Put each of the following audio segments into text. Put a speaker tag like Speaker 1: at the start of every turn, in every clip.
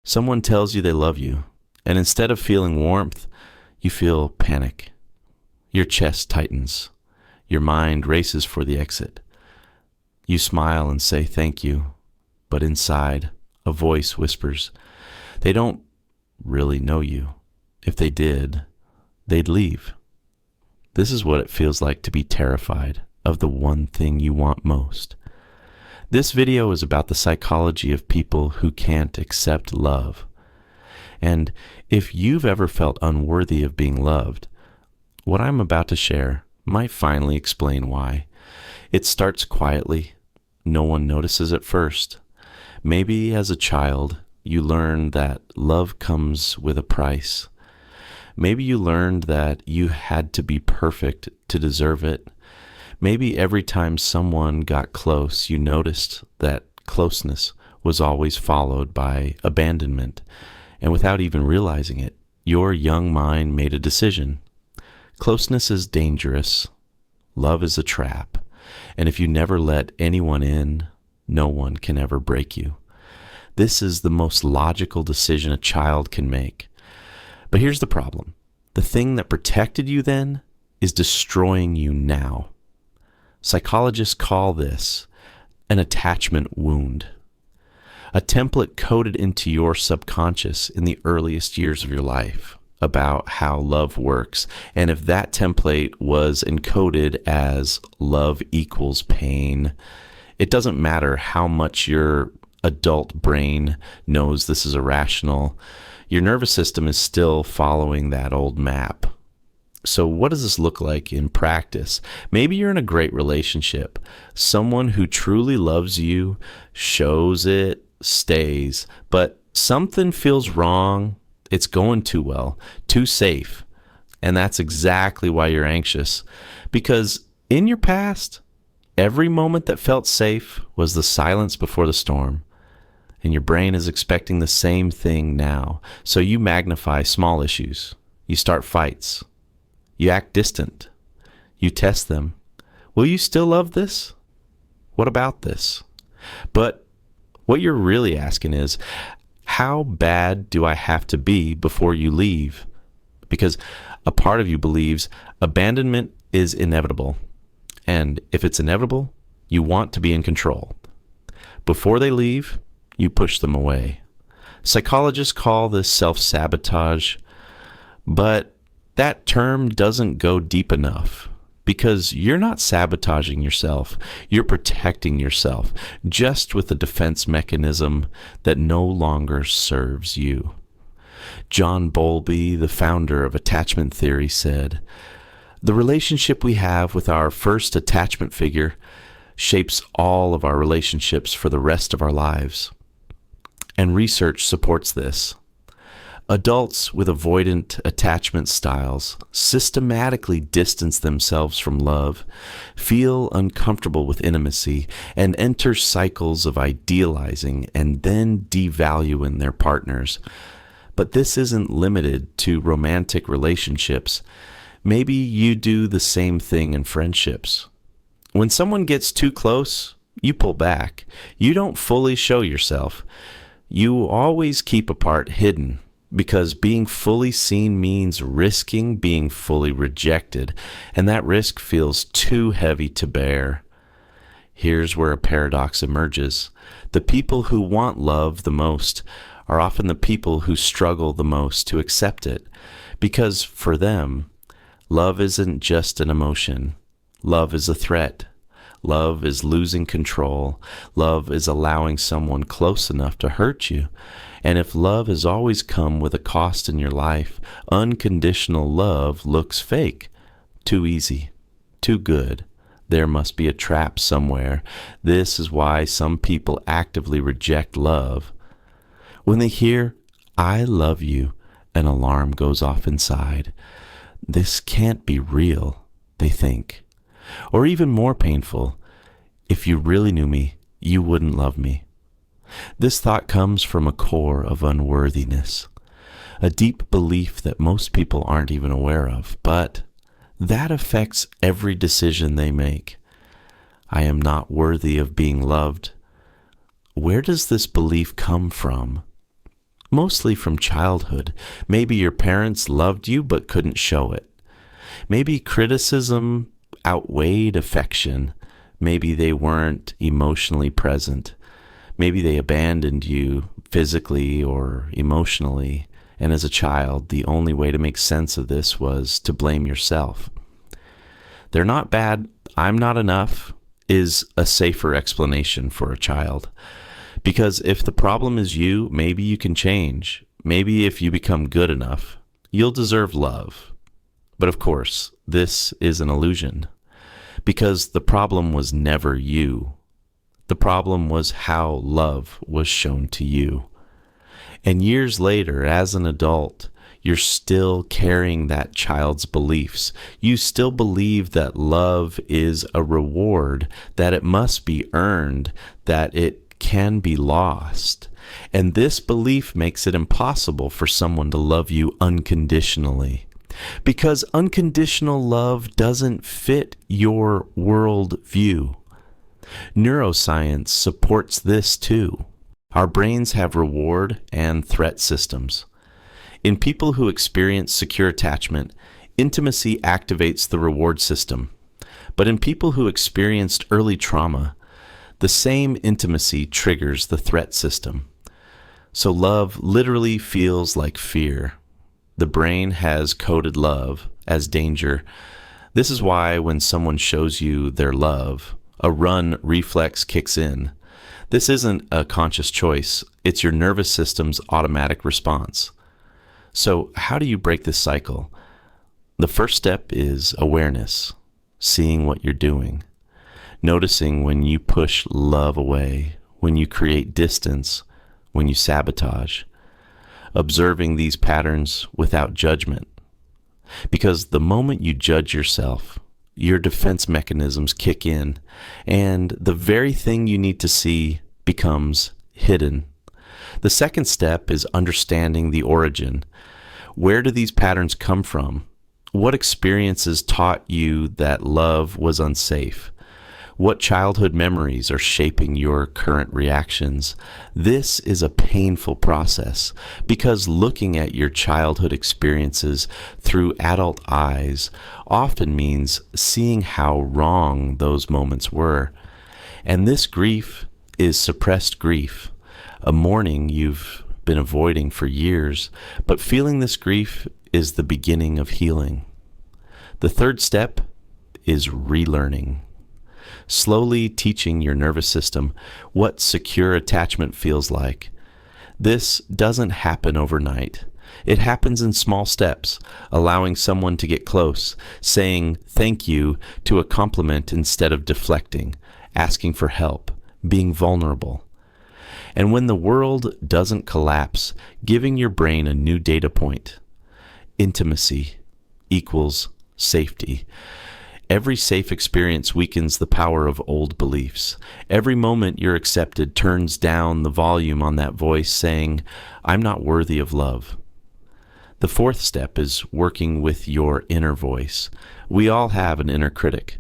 Speaker 1: Someone tells you they love you, and instead of feeling warmth, you feel panic. Your chest tightens. Your mind races for the exit. You smile and say thank you, but inside, a voice whispers, they don't really know you. If they did, they'd leave. This is what it feels like to be terrified of the one thing you want most. This video is about the psychology of people who can't accept love. And if you've ever felt unworthy of being loved, what I'm about to share might finally explain why. It starts quietly. No one notices at first. Maybe as a child, you learned that love comes with a price. Maybe you learned that you had to be perfect to deserve it. Maybe every time someone got close, you noticed that closeness was always followed by abandonment. And without even realizing it, your young mind made a decision. Closeness is dangerous. Love is a trap. And if you never let anyone in, no one can ever break you. This is the most logical decision a child can make. But here's the problem. The thing that protected you then is destroying you now. Psychologists call this an attachment wound, a template coded into your subconscious in the earliest years of your life about how love works. And if that template was encoded as love equals pain, it doesn't matter how much your adult brain knows this is irrational. Your nervous system is still following that old map. So what does this look like in practice? Maybe you're in a great relationship. Someone who truly loves you, shows it, stays, but something feels wrong. It's going too well, too safe. And that's exactly why you're anxious. Because in your past, every moment that felt safe was the silence before the storm. And your brain is expecting the same thing now. So you magnify small issues. You start fights. You act distant. You test them. Will you still love this? What about this? But what you're really asking is, how bad do I have to be before you leave? Because a part of you believes abandonment is inevitable. And if it's inevitable, you want to be in control. Before they leave, you push them away. Psychologists call this self-sabotage, but that term doesn't go deep enough because you're not sabotaging yourself. You're protecting yourself just with a defense mechanism that no longer serves you. John Bowlby, the founder of attachment theory, said, "The relationship we have with our first attachment figure shapes all of our relationships for the rest of our lives." And research supports this. Adults with avoidant attachment styles systematically distance themselves from love, feel uncomfortable with intimacy, and enter cycles of idealizing and then devaluing their partners. But this isn't limited to romantic relationships. Maybe you do the same thing in friendships. When someone gets too close, you pull back. You don't fully show yourself. You always keep a part hidden. Because being fully seen means risking being fully rejected, and that risk feels too heavy to bear. Here's where a paradox emerges. The people who want love the most are often the people who struggle the most to accept it, because for them, love isn't just an emotion. Love is a threat. Love is losing control. Love is allowing someone close enough to hurt you. And if love has always come with a cost in your life, unconditional love looks fake, too easy, too good. There must be a trap somewhere. This is why some people actively reject love. When they hear, "I love you," an alarm goes off inside. This can't be real, they think. Or even more painful, if you really knew me, you wouldn't love me. This thought comes from a core of unworthiness, a deep belief that most people aren't even aware of, but that affects every decision they make. I am not worthy of being loved. Where does this belief come from? mostly from childhood. Maybe your parents loved you but couldn't show it. Maybe criticism outweighed affection. Maybe they weren't emotionally present. Maybe they abandoned you physically or emotionally. And as a child, the only way to make sense of this was to blame yourself. They're not bad, I'm not enough is a safer explanation for a child. Because if the problem is you, maybe you can change. Maybe if you become good enough, you'll deserve love. But of course, this is an illusion. Because the problem was never you. The problem was how love was shown to you. And years later, as an adult, you're still carrying that child's beliefs. You still believe that love is a reward, that it must be earned, that it can be lost. And this belief makes it impossible for someone to love you unconditionally. Because unconditional love doesn't fit your worldview. Neuroscience supports this too. Our brains have reward and threat systems. In people who experience secure attachment, intimacy activates the reward system. But in people who experienced early trauma, the same intimacy triggers the threat system. So love literally feels like fear. The brain has coded love as danger. This is why when someone shows you their love, a run reflex kicks in. This isn't a conscious choice. It's your nervous system's automatic response. So how do you break this cycle? The first step is awareness, seeing what you're doing, noticing when you push love away, when you create distance, when you sabotage, observing these patterns without judgment. Because the moment you judge yourself, your defense mechanisms kick in, and the very thing you need to see becomes hidden. The second step is understanding the origin. Where do these patterns come from? What experiences taught you that love was unsafe? What childhood memories are shaping your current reactions? This is a painful process because looking at your childhood experiences through adult eyes often means seeing how wrong those moments were. And this grief is suppressed grief, a mourning you've been avoiding for years, but feeling this grief is the beginning of healing. The third step is relearning. Slowly teaching your nervous system what secure attachment feels like. This doesn't happen overnight. It happens in small steps, allowing someone to get close, saying thank you to a compliment instead of deflecting, asking for help, being vulnerable. And when the world doesn't collapse, giving your brain a new data point. Intimacy equals safety. Every safe experience weakens the power of old beliefs. Every moment you're accepted turns down the volume on that voice saying, I'm not worthy of love. The fourth step is working with your inner voice. We all have an inner critic.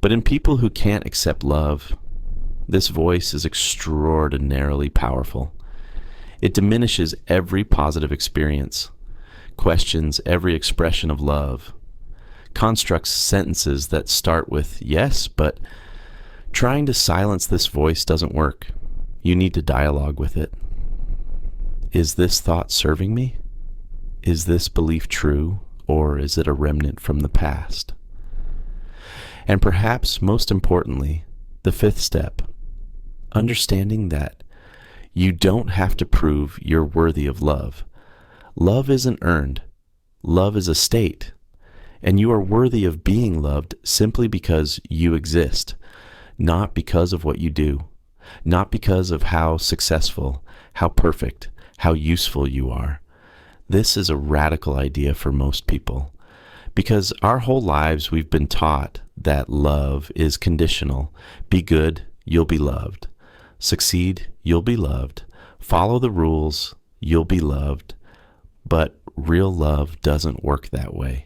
Speaker 1: But in people who can't accept love, this voice is extraordinarily powerful. It diminishes every positive experience, questions every expression of love, constructs sentences that start with yes, but trying to silence this voice doesn't work. You need to dialogue with it. Is this thought serving me? Is this belief true, or is it a remnant from the past? And perhaps most importantly, the fifth step, understanding that you don't have to prove you're worthy of love. Love isn't earned. Love is a state. And you are worthy of being loved simply because you exist, not because of what you do, not because of how successful, how perfect, how useful you are. This is a radical idea for most people, because our whole lives we've been taught that love is conditional. Be good, you'll be loved. Succeed, you'll be loved. Follow the rules, you'll be loved. But real love doesn't work that way.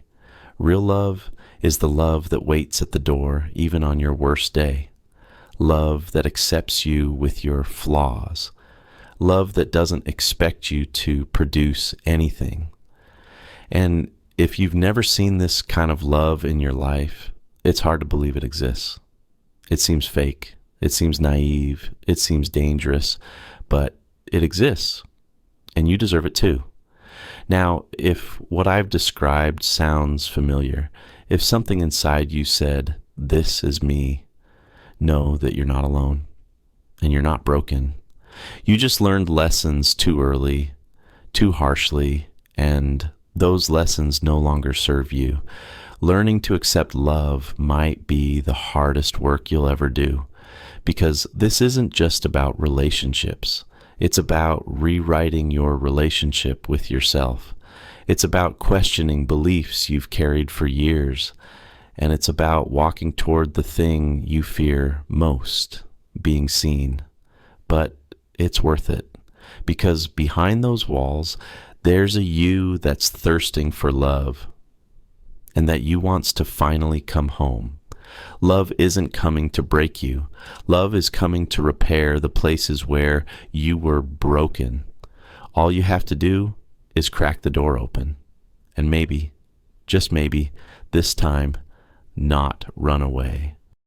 Speaker 1: Real love is the love that waits at the door even on your worst day. Love that accepts you with your flaws. love that doesn't expect you to produce anything. And if you've never seen this kind of love in your life, it's hard to believe it exists. It seems fake. It seems naive. It seems dangerous, but it exists, and you deserve it too. Now, if what I've described sounds familiar, if something inside you said, "This is me," know that you're not alone and you're not broken. You just learned lessons too early, too harshly, and those lessons no longer serve you. Learning to accept love might be the hardest work you'll ever do, because this isn't just about relationships. It's about rewriting your relationship with yourself. It's about questioning beliefs you've carried for years. And it's about walking toward the thing you fear most, being seen. But it's worth it, because behind those walls, there's a you that's thirsting for love, and that you wants to finally come home. Love isn't coming to break you. Love is coming to repair the places where you were broken. All you have to do is crack the door open. And maybe, just maybe, this time, not run away.